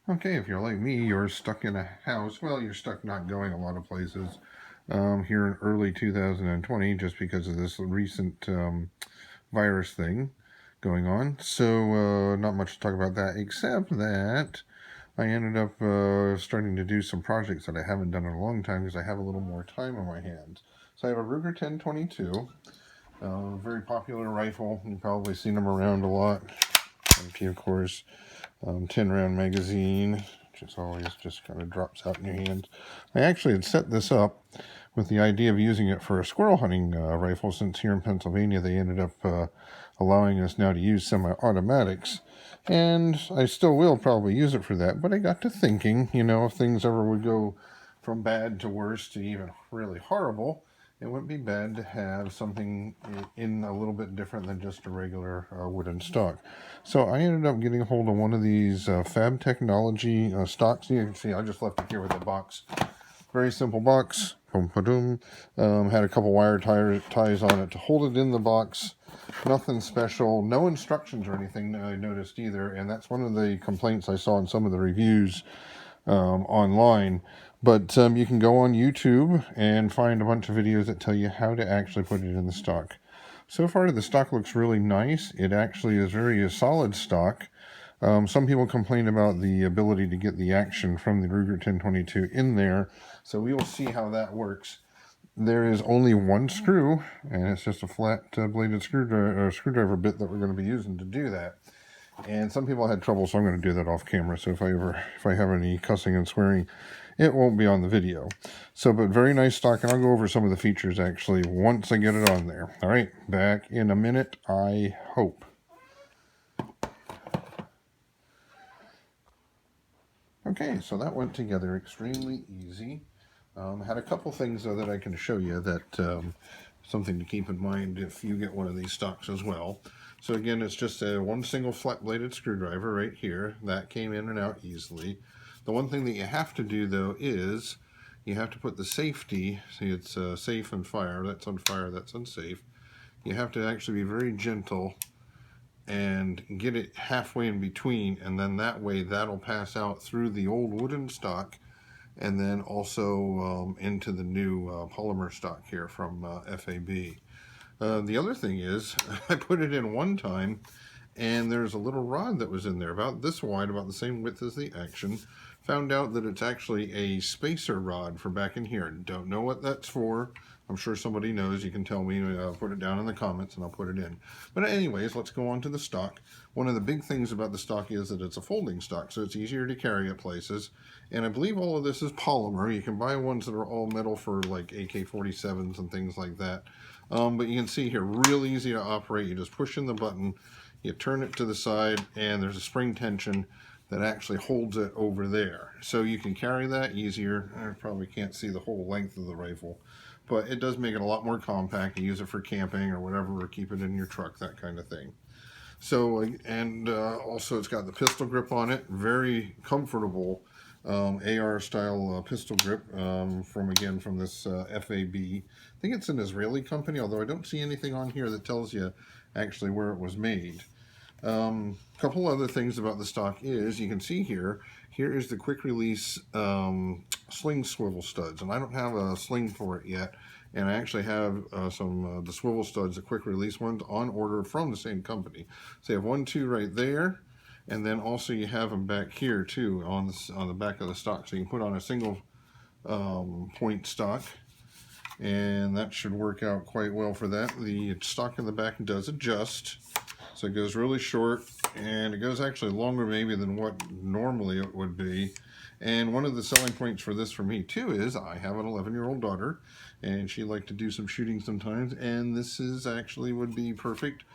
Okay, if you're like me, you're stuck in a house. Well, you're stuck not going a lot of places here in early 2020 just because of this recent virus thing going on. So, not much to talk about that, except that I ended up starting to do some projects that I haven't done in a long time because I have a little more time on my hands. So, I have a Ruger 1022, a very popular rifle. You've probably seen them around a lot. MP, of course. 10 round magazine, which is always just kind of drops out in your hands. I actually had set this up with the idea of using it for a squirrel hunting rifle, since here in Pennsylvania they ended up allowing us now to use semi-automatics. And I still will probably use it for that, but I got to thinking, if things ever would go from bad to worse to even really horrible, it wouldn't be bad to have something in a little bit different than just a regular wooden stock. So I ended up getting a hold of one of these FAB technology stocks. You can see I just left it here with a box. Very simple box. Had a couple wire ties on it to hold it in the box. Nothing special. No instructions or anything I noticed either. And that's one of the complaints I saw in some of the reviews online. But you can go on YouTube and find a bunch of videos that tell you how to actually put it in the stock. So far, the stock looks really nice. It actually is very solid stock. Some people complain about the ability to get the action from the Ruger 1022 in there, so we will see how that works. There is only one screw, and it's just a flat bladed screwdriver bit that we're going to be using to do that. And some people had trouble, so I'm going to do that off camera. So if I have any cussing and swearing, it won't be on the video. So, but very nice stock, and I'll go over some of the features actually once I get it on there. All right, back in a minute, I hope. Okay, so that went together extremely easy. Had a couple things though that I can show you that something to keep in mind if you get one of these stocks as well. So again, it's just a one single flat bladed screwdriver right here. That came in and out easily. The one thing that you have to do though is you have to put the safety, see it's safe and fire, that's on fire, that's unsafe. You have to actually be very gentle and get it halfway in between, and then that way that'll pass out through the old wooden stock and then also into the new polymer stock here from FAB. The other thing is I put it in one time and there's a little rod that was in there about this wide, about the same width as the action. Found out that it's actually a spacer rod for back in here. Don't know what that's for. I'm sure somebody knows. You can tell me. Put it down in the comments and I'll put it in. But anyways, let's go on to the stock. One of the big things about the stock is that it's a folding stock, so it's easier to carry at places. And I believe all of this is polymer. You can buy ones that are all metal for like AK-47s and things like that. But you can see here, real easy to operate. You just push in the button, you turn it to the side, and there's a spring tension that actually holds it over there. So you can carry that easier. I probably can't see the whole length of the rifle, but it does make it a lot more compact. You use it for camping or whatever, or keep it in your truck, that kind of thing. So, and also it's got the pistol grip on it, very comfortable AR style pistol grip from this FAB. I think it's an Israeli company, although I don't see anything on here that tells you actually where it was made. Couple other things about the stock is you can see here is the quick release sling swivel studs, and I don't have a sling for it yet, and I actually have some the swivel studs, the quick release ones, on order from the same company. So you have 2 right there, and then also you have them back here too on the back of the stock, so you can put on a single point stock, and that should work out quite well for that. The stock in the back does adjust, so it goes really short, and it goes actually longer maybe than what normally it would be. And one of the selling points for this for me too is I have an 11-year-old daughter, and she likes to do some shooting sometimes, and this is actually would be perfect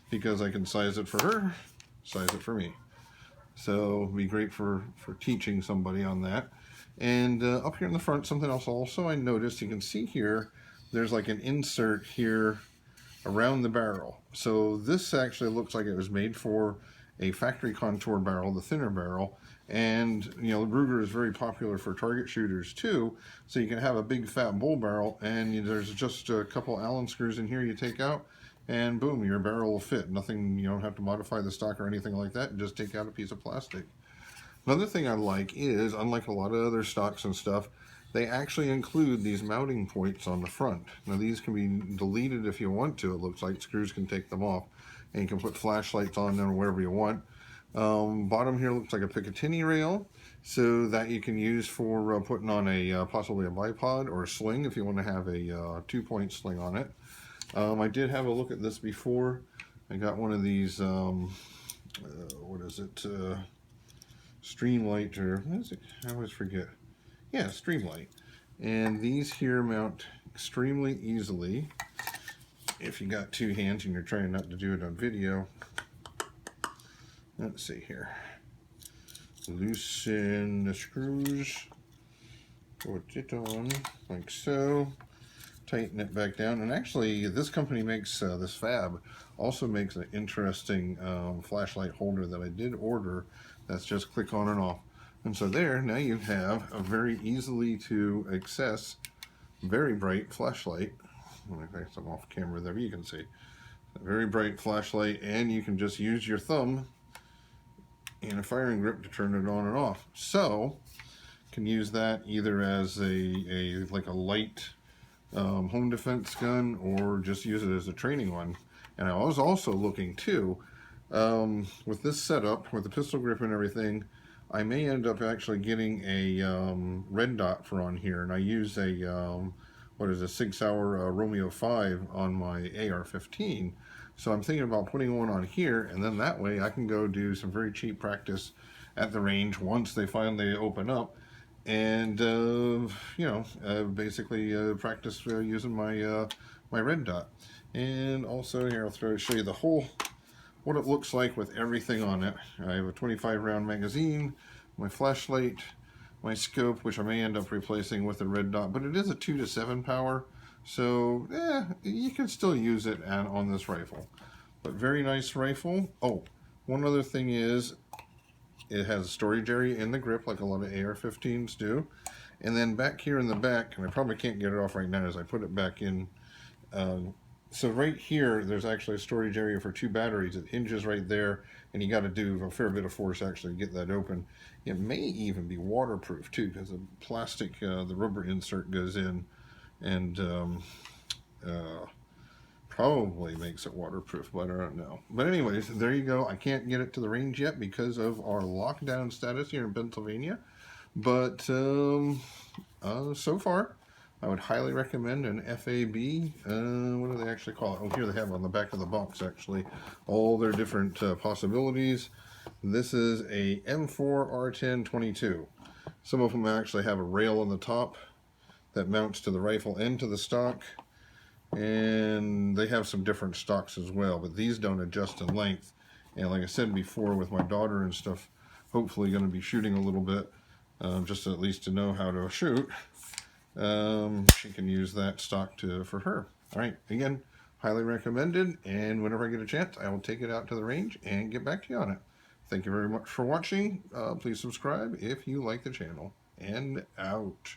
because I can size it for her, size it for me. So it'd be great for teaching somebody on that. And up here in the front, something else also I noticed, you can see here, there's like an insert here around the barrel. So this actually looks like it was made for a factory contour barrel, the thinner barrel. And Ruger is very popular for target shooters too. So you can have a big fat bull barrel, and there's just a couple Allen screws in here you take out, and boom, your barrel will fit. Nothing, you don't have to modify the stock or anything like that. Just take out a piece of plastic. Another thing I like is, unlike a lot of other stocks and stuff, they actually include these mounting points on the front. Now these can be deleted if you want to. It looks like screws can take them off, and you can put flashlights on them wherever you want. Bottom here looks like a Picatinny rail, so that you can use for putting on a possibly a bipod or a sling if you want to have a 2-point sling on it. I did have a look at this before. I got one of these, what is it, Streamlight, or what is it? I always forget. Yeah, Streamlight. And these here mount extremely easily if you got two hands and you're trying not to do it on video. Let's see here. Loosen the screws, put it on like so, tighten it back down. And actually this company makes, this FAB also makes an interesting flashlight holder that I did order. That's just click on and off. And so there, now you have a very easily to access, very bright flashlight. I'm off camera there, you can see. A very bright flashlight, and you can just use your thumb and a firing grip to turn it on and off. So, can use that either as like a light home defense gun, or just use it as a training one. And I was also looking too, with this setup, with the pistol grip and everything, I may end up actually getting a red dot for on here, and I use a what is a 6-hour Romeo 5 on my AR-15. So I'm thinking about putting one on here, and then that way I can go do some very cheap practice at the range once they finally open up, and basically practice using my my red dot. And also here I'll show you the whole, what it looks like with everything on it. I have a 25 round magazine, my flashlight, my scope, which I may end up replacing with a red dot, but it is a 2 to 7 power, so you can still use it on this rifle. But very nice rifle. Oh, one other thing is, it has a storage area in the grip like a lot of AR-15s do. And then back here in the back, and I probably can't get it off right now as I put it back in, so right here, there's actually a storage area for 2 batteries. It hinges right there, and you got to do a fair bit of force actually to get that open. It may even be waterproof too, because the plastic, the rubber insert goes in, and probably makes it waterproof, but I don't know. But anyways, there you go. I can't get it to the range yet because of our lockdown status here in Pennsylvania. But so far, I would highly recommend an FAB. What do they actually call it? Oh, here they have on the back of the box, actually, all their different possibilities. This is a M4R1022. Some of them actually have a rail on the top that mounts to the rifle and to the stock. And they have some different stocks as well, but these don't adjust in length. And like I said before, with my daughter and stuff, hopefully going to be shooting a little bit, just at least to know how to shoot. She can use that stock for her. All right, again, highly recommended, and whenever I get a chance, I will take it out to the range and get back to you on it. Thank you very much for watching. Please subscribe if you like the channel, and out.